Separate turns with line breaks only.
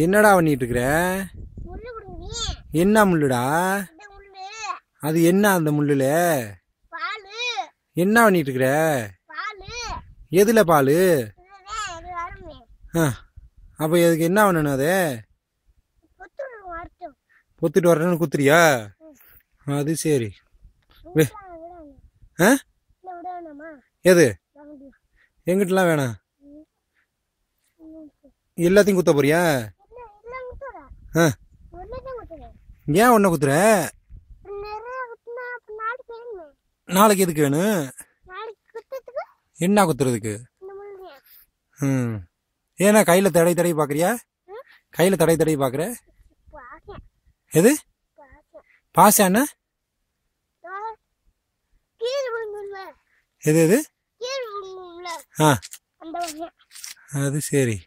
என்னடா பண்ணிட்டு இருக்கிற? என்ன முள்ளுடா அது? என்ன அந்த முள்ளுல என்ன பண்ணிட்டு இருக்கிற? எதுல பாலு? அப்ப எதுக்கு என்ன பண்ணணும்? அது பொத்துட்டு வரணும்னு குத்துறியா? அது சரி. எது எங்கிட்டலாம் வேணாம். எல்லாத்தையும் குத்த போறியா? ஏன் ஒன்ன குத்துற? நாளைக்கு எதுக்கு வேணும்? என்ன குத்துறதுக்கு? ஏன்னா கையில தடை பாக்குறியா? கையில தடை பாக்குற? எது பாசானா? எது எது? அது சரி.